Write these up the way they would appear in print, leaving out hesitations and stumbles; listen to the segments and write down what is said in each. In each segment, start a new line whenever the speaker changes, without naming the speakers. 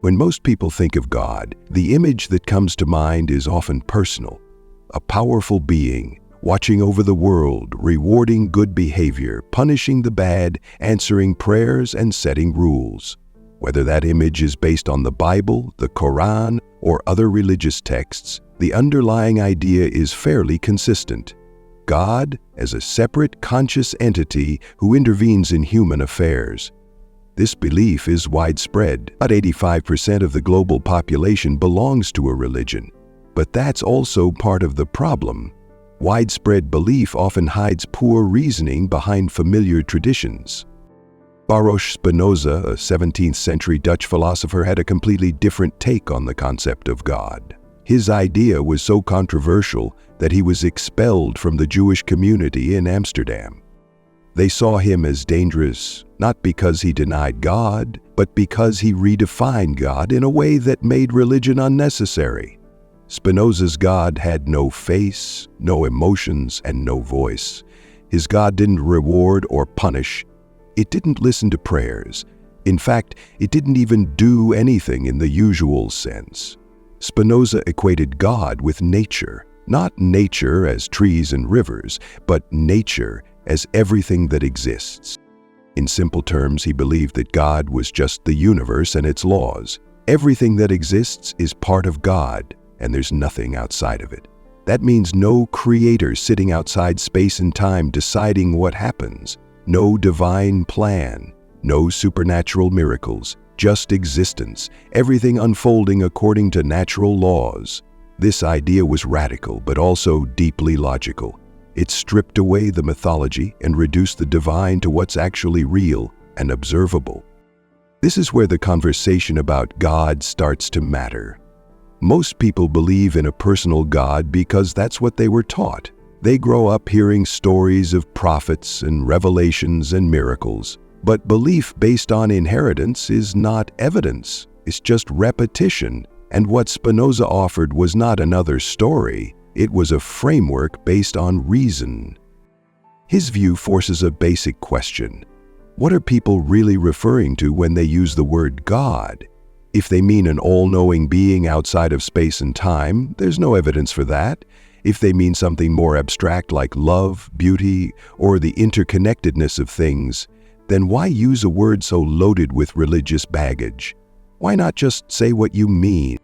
When most people think of God, the image that comes to mind is often personal. A powerful being, watching over the world, rewarding good behavior, punishing the bad, answering prayers, and setting rules. Whether that image is based on the Bible, the Quran, or other religious texts, the underlying idea is fairly consistent. God as a separate, conscious entity who intervenes in human affairs. This belief is widespread. About 85% of the global population belongs to a religion. But that's also part of the problem. Widespread belief often hides poor reasoning behind familiar traditions. Baruch Spinoza, a 17th century Dutch philosopher, had a completely different take on the concept of God. His idea was so controversial that he was expelled from the Jewish community in Amsterdam. They saw him as dangerous, not because he denied God, but because he redefined God in a way that made religion unnecessary. Spinoza's God had no face, no emotions, and no voice. His God didn't reward or punish. It didn't listen to prayers. In fact, it didn't even do anything in the usual sense. Spinoza equated God with nature, not nature as trees and rivers, but nature as everything that exists. In simple terms, he believed that God was just the universe and its laws. Everything that exists is part of God, and there's nothing outside of it. That means no creator sitting outside space and time deciding what happens, no divine plan, no supernatural miracles, just existence, everything unfolding according to natural laws. This idea was radical, but also deeply logical. It stripped away the mythology and reduced the divine to what's actually real and observable. This is where the conversation about God starts to matter. Most people believe in a personal God because that's what they were taught. They grow up hearing stories of prophets and revelations and miracles. But belief based on inheritance is not evidence. It's just repetition. And what Spinoza offered was not another story. It was a framework based on reason. His view forces a basic question. What are people really referring to when they use the word God? If they mean an all-knowing being outside of space and time, there's no evidence for that. If they mean something more abstract like love, beauty, or the interconnectedness of things, then why use a word so loaded with religious baggage? Why not just say what you mean?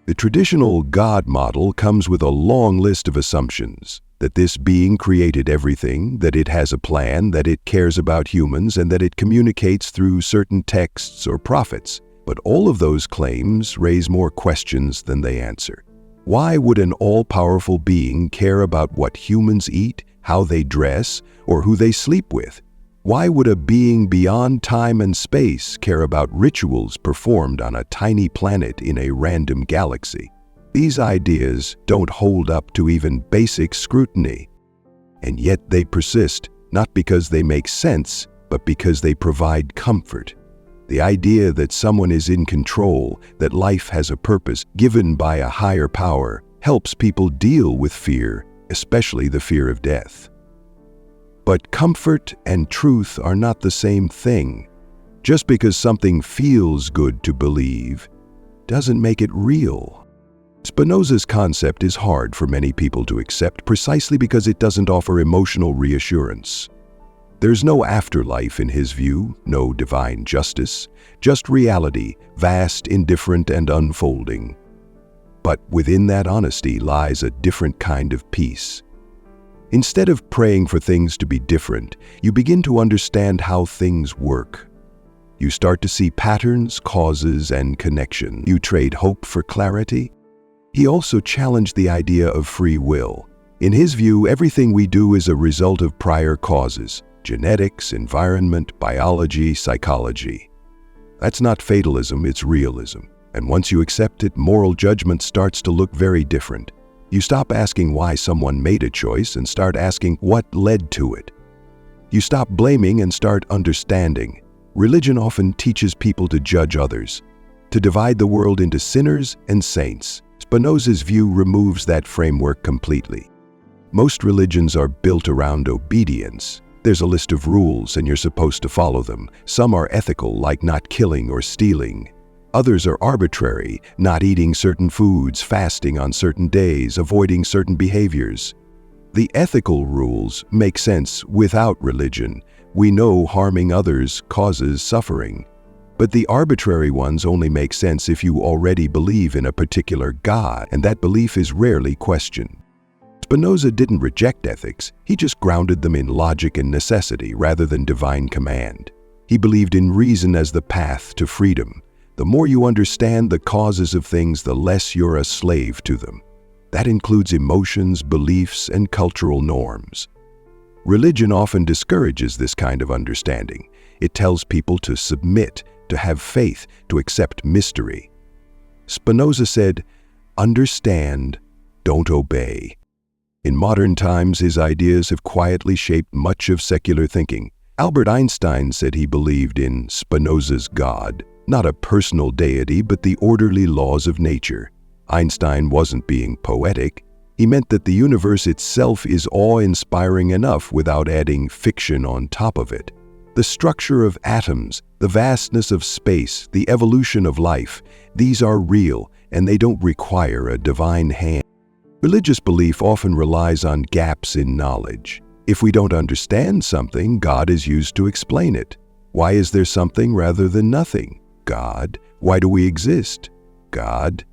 The traditional God model comes with a long list of assumptions. That this being created everything, that it has a plan, that it cares about humans, and that it communicates through certain texts or prophets. But all of those claims raise more questions than they answer. Why would an all-powerful being care about what humans eat, how they dress, or who they sleep with? Why would a being beyond time and space care about rituals performed on a tiny planet in a random galaxy? These ideas don't hold up to even basic scrutiny. And yet they persist, not because they make sense, but because they provide comfort. The idea that someone is in control, that life has a purpose given by a higher power, helps people deal with fear, especially the fear of death. But comfort and truth are not the same thing. Just because something feels good to believe doesn't make it real. Spinoza's concept is hard for many people to accept precisely because it doesn't offer emotional reassurance. There's no afterlife in his view, no divine justice, just reality, vast, indifferent, and unfolding. But within that honesty lies a different kind of peace. Instead of praying for things to be different, you begin to understand how things work. You start to see patterns, causes, and connection. You trade hope for clarity. He also challenged the idea of free will. In his view, everything we do is a result of prior causes: genetics, environment, biology, psychology. That's not fatalism, it's realism. And once you accept it, moral judgment starts to look very different. You stop asking why someone made a choice and start asking what led to it. You stop blaming and start understanding. Religion often teaches people to judge others, to divide the world into sinners and saints. Spinoza's view removes that framework completely. Most religions are built around obedience. There's a list of rules and you're supposed to follow them. Some are ethical, like not killing or stealing. Others are arbitrary, not eating certain foods, fasting on certain days, avoiding certain behaviors. The ethical rules make sense without religion. We know harming others causes suffering. But the arbitrary ones only make sense if you already believe in a particular God, and that belief is rarely questioned. Spinoza didn't reject ethics, he just grounded them in logic and necessity rather than divine command. He believed in reason as the path to freedom. The more you understand the causes of things, the less you're a slave to them. That includes emotions, beliefs, and cultural norms. Religion often discourages this kind of understanding. It tells people to submit, to have faith, to accept mystery. Spinoza said, "Understand, don't obey." In modern times, his ideas have quietly shaped much of secular thinking. Albert Einstein said he believed in Spinoza's God, not a personal deity, but the orderly laws of nature. Einstein wasn't being poetic. He meant that the universe itself is awe-inspiring enough without adding fiction on top of it. The structure of atoms, the vastness of space, the evolution of life, these are real, and they don't require a divine hand. Religious belief often relies on gaps in knowledge. If we don't understand something, God is used to explain it. Why is there something rather than nothing? God. Why do we exist? God.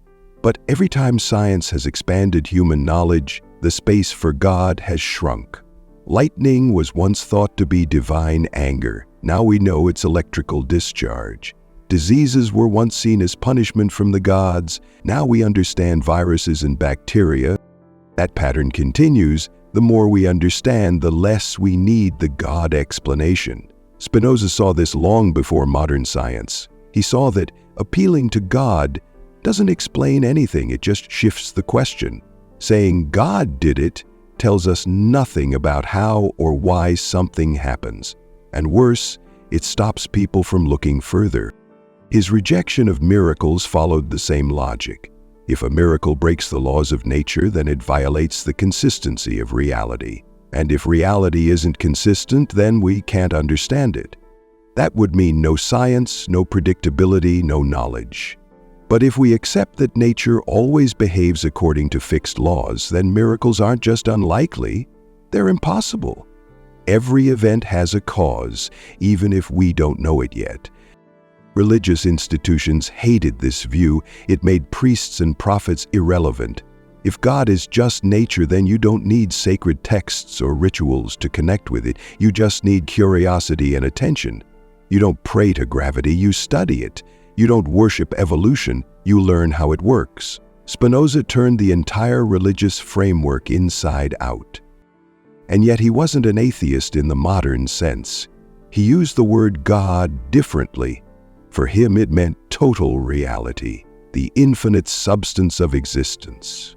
But every time science has expanded human knowledge, the space for God has shrunk. Lightning was once thought to be divine anger. Now we know it's electrical discharge. Diseases were once seen as punishment from the gods. Now we understand viruses and bacteria. That pattern continues. The more we understand, the less we need the God explanation. Spinoza saw this long before modern science. He saw that appealing to God doesn't explain anything, it just shifts the question. Saying God did it tells us nothing about how or why something happens. And worse, it stops people from looking further. His rejection of miracles followed the same logic. If a miracle breaks the laws of nature, then it violates the consistency of reality. And if reality isn't consistent, then we can't understand it. That would mean no science, no predictability, no knowledge. But if we accept that nature always behaves according to fixed laws, then miracles aren't just unlikely, they're impossible. Every event has a cause, even if we don't know it yet. Religious institutions hated this view. It made priests and prophets irrelevant. If God is just nature, then you don't need sacred texts or rituals to connect with it. You just need curiosity and attention. You don't pray to gravity, you study it. You don't worship evolution, you learn how it works. Spinoza turned the entire religious framework inside out. And yet he wasn't an atheist in the modern sense. He used the word God differently. For him, it meant total reality, the infinite substance of existence.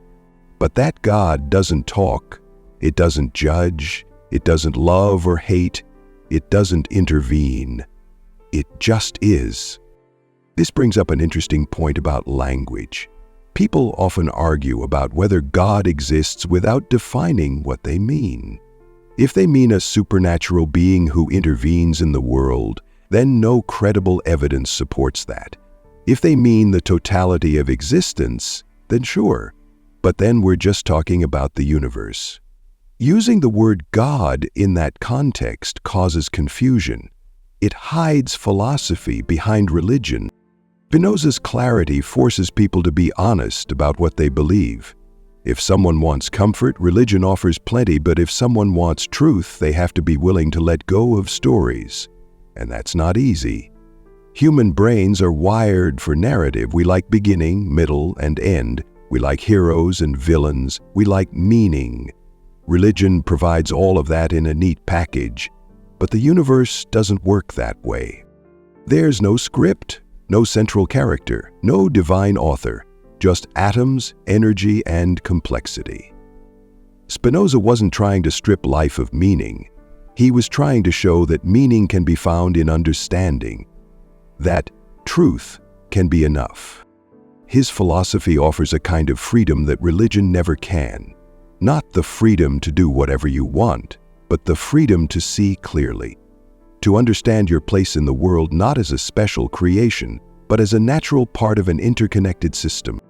But that God doesn't talk, it doesn't judge, it doesn't love or hate, it doesn't intervene. It just is. This brings up an interesting point about language. People often argue about whether God exists without defining what they mean. If they mean a supernatural being who intervenes in the world, then no credible evidence supports that. If they mean the totality of existence, then sure. But then we're just talking about the universe. Using the word God in that context causes confusion. It hides philosophy behind religion. Spinoza's clarity forces people to be honest about what they believe. If someone wants comfort, religion offers plenty, but if someone wants truth, they have to be willing to let go of stories. And that's not easy. Human brains are wired for narrative. We like beginning, middle, and end. We like heroes and villains. We like meaning. Religion provides all of that in a neat package. But the universe doesn't work that way. There's no script, no central character, no divine author, just atoms, energy, and complexity. Spinoza wasn't trying to strip life of meaning. He was trying to show that meaning can be found in understanding, that truth can be enough. His philosophy offers a kind of freedom that religion never can. Not the freedom to do whatever you want, but the freedom to see clearly. To understand your place in the world not as a special creation, but as a natural part of an interconnected system.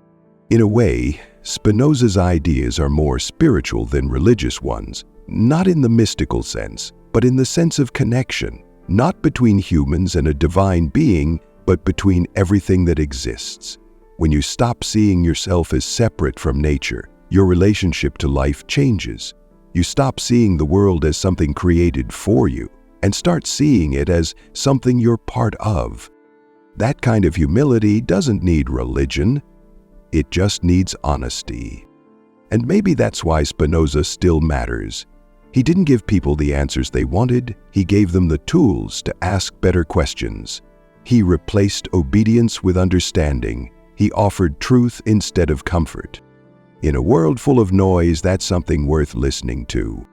In a way, Spinoza's ideas are more spiritual than religious ones, not in the mystical sense, but in the sense of connection, not between humans and a divine being, but between everything that exists. When you stop seeing yourself as separate from nature, your relationship to life changes. You stop seeing the world as something created for you and start seeing it as something you're part of. That kind of humility doesn't need religion. It just needs honesty. And maybe that's why Spinoza still matters. He didn't give people the answers they wanted, he gave them the tools to ask better questions. He replaced obedience with understanding. He offered truth instead of comfort. In a world full of noise, that's something worth listening to.